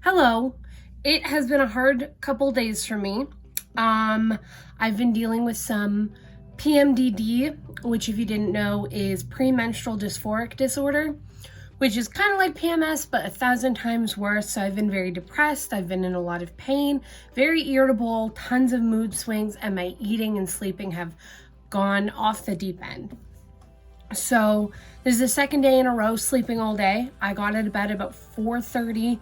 Hello. It has been a hard couple days for me. I've been dealing with some PMDD, which if you didn't know is premenstrual dysphoric disorder, which is kind of like PMS, but 1,000 times worse. So I've been very depressed. I've been in a lot of pain, very irritable, tons of mood swings, and my eating and sleeping have gone off the deep end. So this is the second day in a row sleeping all day. I got out of bed about 4:30,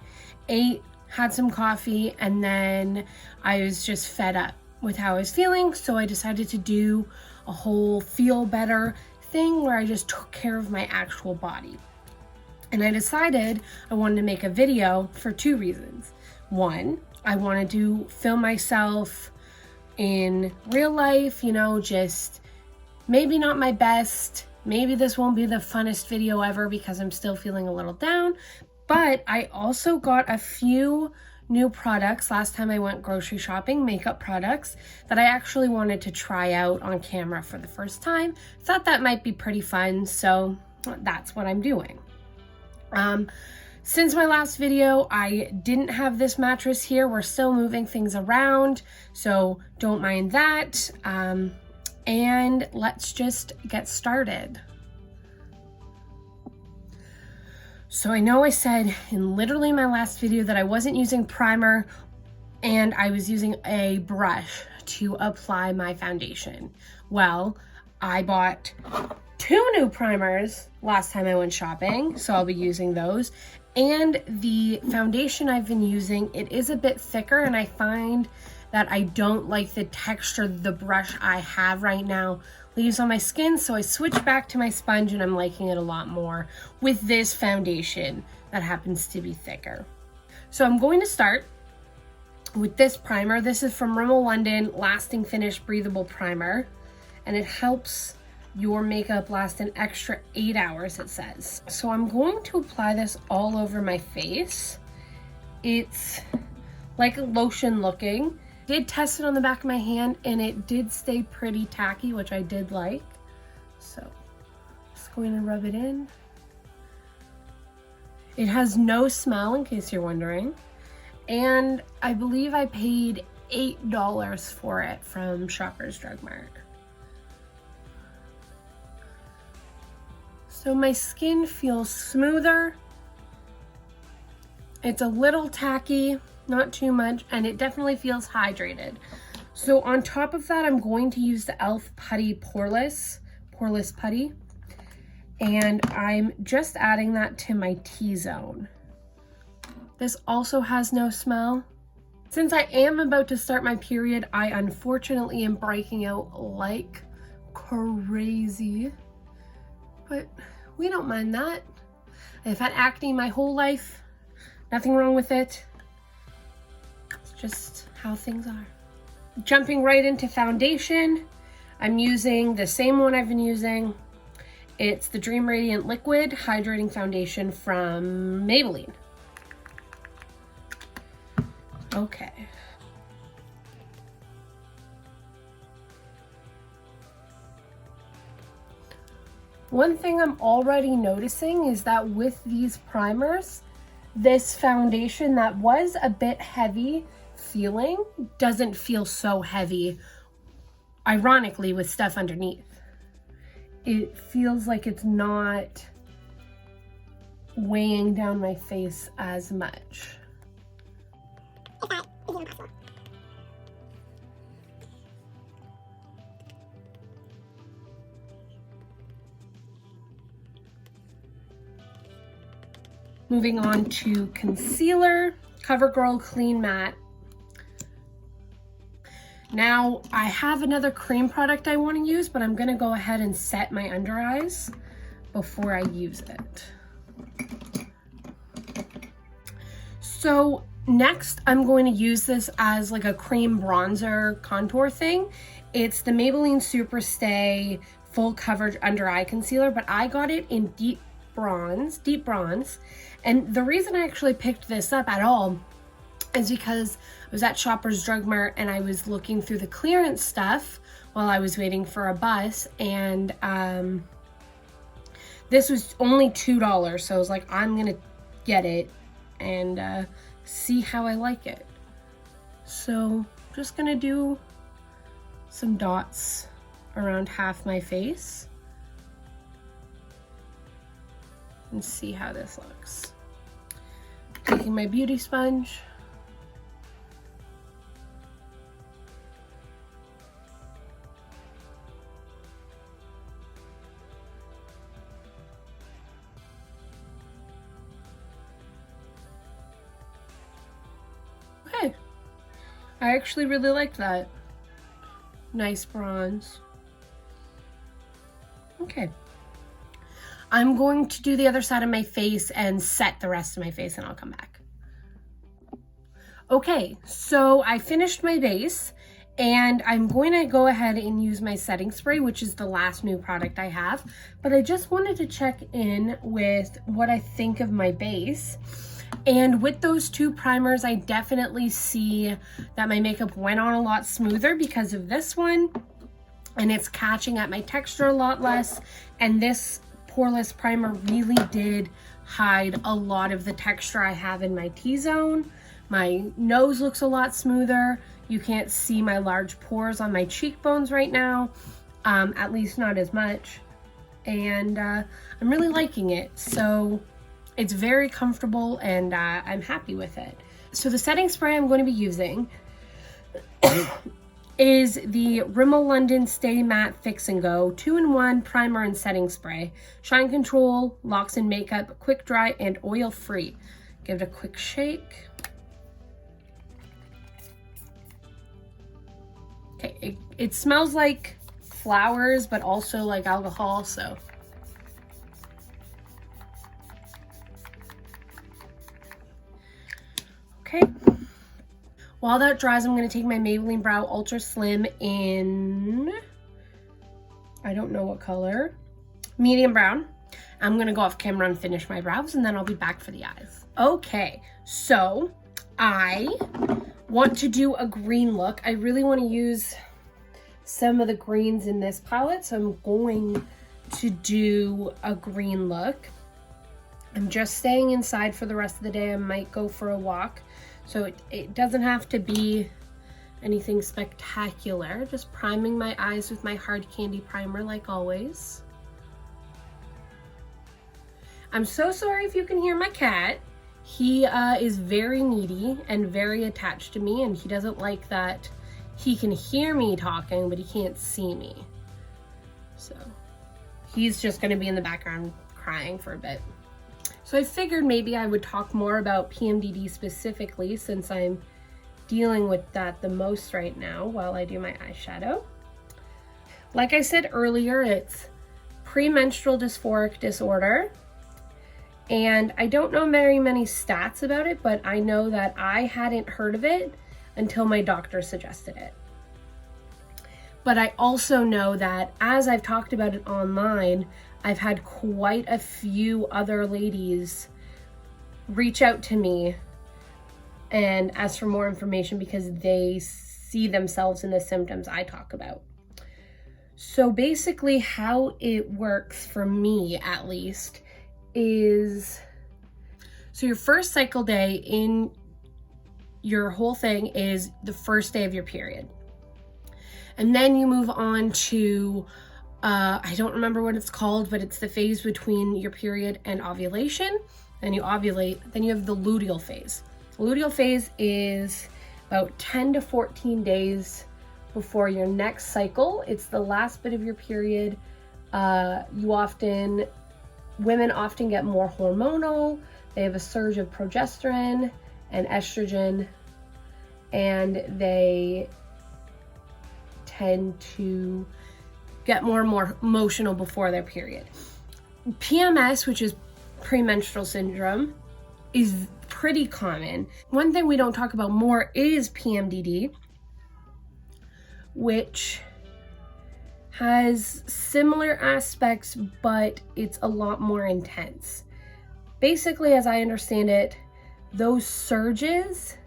ate, had some coffee, and then I was just fed up with how I was feeling. So I decided to do a whole feel better thing where I just took care of my actual body. And I decided I wanted to make a video for two reasons. One, I wanted to film myself in real life, just maybe not my best. Maybe this won't be the funnest video ever because I'm still feeling a little down, but I also got a few new products last time I went grocery shopping, makeup products that I actually wanted to try out on camera for the first time. Thought that might be pretty fun, so that's what I'm doing. Since my last video, I didn't have this mattress here. We're still moving things around, so don't mind that. And let's just get started. So I know I said in literally my last video that I wasn't using primer and I was using a brush to apply my foundation. Well, I bought 2 new primers last time I went shopping, so I'll be using those. And the foundation I've been using, it is a bit thicker, and I find that I don't like the texture the brush I have right now leaves on my skin, so I switched back to my sponge and I'm liking it a lot more with this foundation that happens to be thicker. So I'm going to start with this primer. This is from Rimmel London Lasting Finish Breathable Primer, and it helps your makeup last an extra 8 hours, it says. So I'm going to apply this all over my face. It's like a lotion looking. Did test it on the back of my hand and it did stay pretty tacky, which I did like. So just going to rub it in. It has no smell, in case you're wondering. And I believe I paid $8 for it from Shoppers Drug Mart. So my skin feels smoother. It's a little tacky, not too much, and it definitely feels hydrated. So on top of that, I'm going to use the e.l.f. Putty Poreless Putty, and I'm just adding that to my T-zone. This also has no smell. Since I am about to start my period, I unfortunately am breaking out like crazy, but we don't mind that. I've had acne my whole life, nothing wrong with it. Just how things are. Jumping right into foundation, I'm using the same one I've been using. It's the Dream Radiant Liquid Hydrating Foundation from Maybelline. Okay. One thing I'm already noticing is that with these primers, this foundation that was a bit heavy feeling doesn't feel so heavy, ironically, with stuff underneath. It feels like it's not weighing down my face as much. Moving on to concealer, CoverGirl Clean Matte. Now, I have another cream product I want to use, but I'm going to go ahead and set my under eyes before I use it. So next, I'm going to use this as like a cream bronzer contour thing. It's the Maybelline Super Stay Full Coverage Under Eye Concealer, but I got it in deep bronze. And the reason I actually picked this up at all is because I was at Shoppers Drug Mart and I was looking through the clearance stuff while I was waiting for a bus, and this was only $2, so I was like, I'm gonna get it and see how I like it. So I'm just gonna do some dots around half my face and see how this looks. Taking my beauty sponge. Okay, I actually really liked that. Nice bronze. Okay. I'm going to do the other side of my face and set the rest of my face, and I'll come back. Okay, so I finished my base, and I'm going to go ahead and use my setting spray, which is the last new product I have. But I just wanted to check in with what I think of my base. And with those two primers, I definitely see that my makeup went on a lot smoother because of this one, and it's catching at my texture a lot less. And this poreless primer really did hide a lot of the texture I have in my T-zone. My nose looks a lot smoother. You can't see my large pores on my cheekbones right now, at least not as much. And I'm really liking it. So it's very comfortable, and I'm happy with it. So the setting spray I'm going to be using is the Rimmel London Stay Matte Fix and Go 2-in-1 primer and setting spray. Shine control, locks in makeup, quick dry, and oil free. Give it a quick shake. Okay, it smells like flowers, but also like alcohol, so. Okay. While that dries, I'm going to take my Maybelline Brow Ultra Slim in, I don't know what color, medium brown. I'm going to go off camera and finish my brows, and then I'll be back for the eyes. Okay, so I want to do a green look. I really want to use some of the greens in this palette, so I'm going to do a green look. I'm just staying inside for the rest of the day. I might go for a walk. So it doesn't have to be anything spectacular. Just priming my eyes with my Hard Candy Primer like always. I'm so sorry if you can hear my cat. He is very needy and very attached to me, and he doesn't like that he can hear me talking, but he can't see me. So he's just gonna be in the background crying for a bit. So I figured maybe I would talk more about PMDD specifically, since I'm dealing with that the most right now while I do my eyeshadow. Like I said earlier, it's premenstrual dysphoric disorder. And I don't know very many stats about it, but I know that I hadn't heard of it until my doctor suggested it. But I also know that as I've talked about it online, I've had quite a few other ladies reach out to me and ask for more information because they see themselves in the symptoms I talk about. So basically how it works for me, at least, is, so your first cycle day in your whole thing is the first day of your period. And then you move on to, I don't remember what it's called, but it's the phase between your period and ovulation. Then you ovulate, then you have the luteal phase. The luteal phase is about 10 to 14 days before your next cycle. It's the last bit of your period. Women often get more hormonal. They have a surge of progesterone and estrogen, and they tend to get more and more emotional before their period. PMS, which is premenstrual syndrome, is pretty common. One thing we don't talk about more is PMDD, which has similar aspects, but it's a lot more intense. Basically, as I understand it, those surges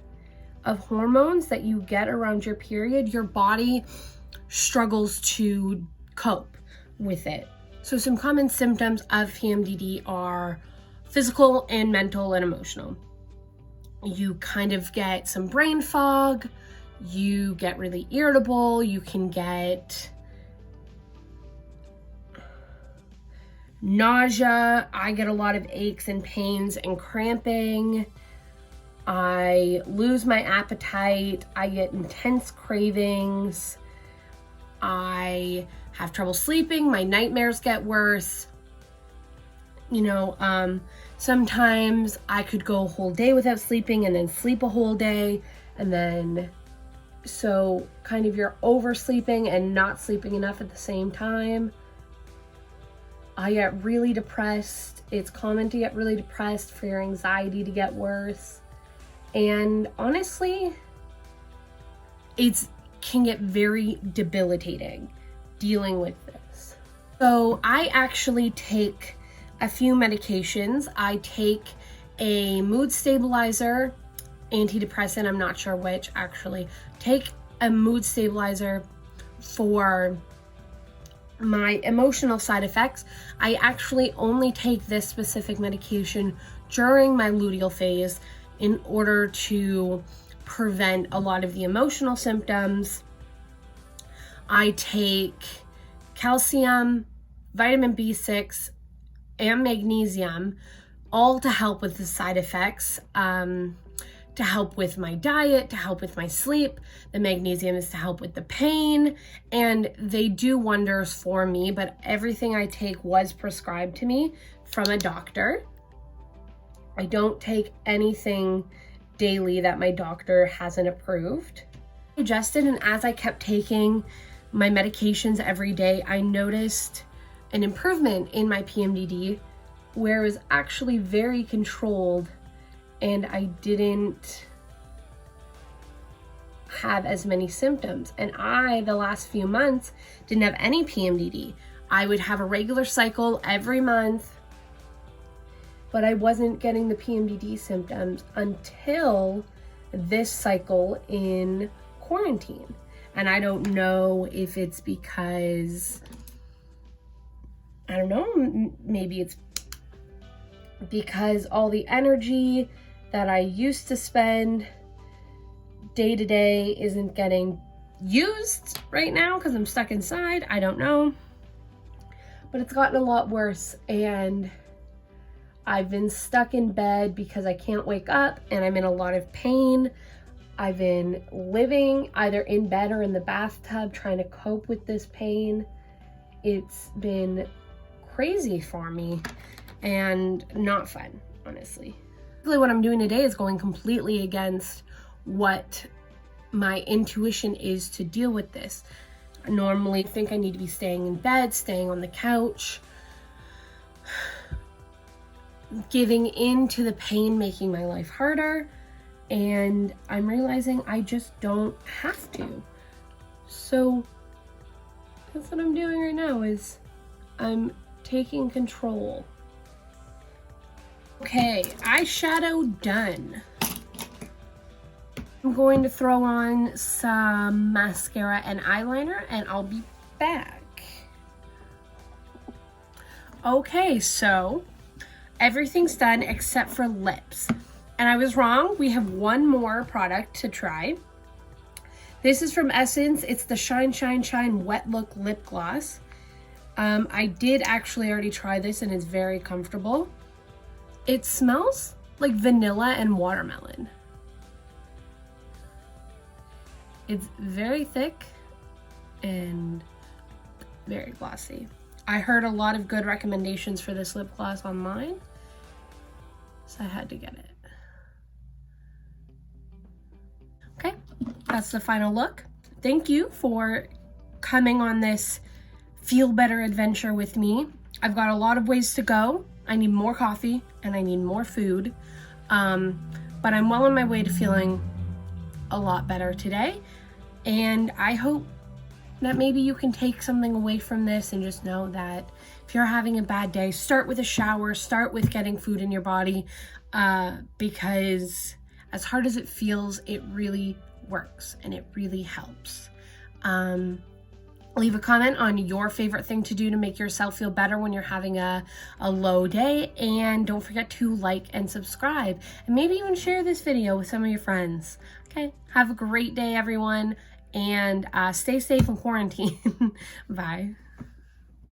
of hormones that you get around your period, your body struggles to cope with it. So some common symptoms of PMDD are physical and mental and emotional. you kind of get some brain fog, you get really irritable, you can get nausea. I get a lot of aches and pains and cramping. I lose my appetite. I get intense cravings. I have trouble sleeping. My nightmares get worse. You know, sometimes I could go a whole day without sleeping and then sleep a whole day. And then, so kind of you're oversleeping and not sleeping enough at the same time. I get really depressed. It's common to get really depressed, for your anxiety to get worse. And honestly, it can get very debilitating dealing with this. So I actually take a few medications. I take a mood stabilizer, antidepressant, I'm not sure which actually. Take a mood stabilizer for my emotional side effects. I actually only take this specific medication during my luteal phase in order to prevent a lot of the emotional symptoms. I take calcium, vitamin B6, and magnesium, all to help with the side effects, to help with my diet, to help with my sleep. The magnesium is to help with the pain, and they do wonders for me, but everything I take was prescribed to me from a doctor. I don't take anything daily that my doctor hasn't approved. I adjusted, and as I kept taking my medications every day, I noticed an improvement in my PMDD, where it was actually very controlled and I didn't have as many symptoms. And the last few months, didn't have any PMDD. I would have a regular cycle every month, but I wasn't getting the PMDD symptoms until this cycle in quarantine. And I don't know if it's because, I don't know, maybe it's because all the energy that I used to spend day to day isn't getting used right now because I'm stuck inside. I don't know. But it's gotten a lot worse, and I've been stuck in bed because I can't wake up and I'm in a lot of pain. I've been living either in bed or in the bathtub trying to cope with this pain. It's been crazy for me and not fun, honestly. What I'm doing today is going completely against what my intuition is to deal with this. I normally think I need to be staying in bed, staying on the couch, giving in to the pain, making my life harder, and I'm realizing I just don't have to. So that's what I'm doing right now, is I'm taking control. Okay, eyeshadow done. I'm going to throw on some mascara and eyeliner and I'll be back. Okay, so everything's done except for lips. And I was wrong, we have one more product to try. This is from Essence. It's the Shine Shine Shine Wet Look Lip Gloss. I did actually already try this and it's very comfortable. It smells like vanilla and watermelon. It's very thick and very glossy. I heard a lot of good recommendations for this lip gloss online, so I had to get it. Okay, that's the final look. Thank you for coming on this feel better adventure with me. I've got a lot of ways to go. I need more coffee and I need more food, but I'm well on my way to feeling a lot better today. And I hope that maybe you can take something away from this and just know that if you're having a bad day, start with a shower, start with getting food in your body, because as hard as it feels, it really works and it really helps. Leave a comment on your favorite thing to do to make yourself feel better when you're having a low day. And don't forget to like and subscribe. And maybe even share this video with some of your friends. Okay, have a great day, everyone. And stay safe in quarantine. Bye.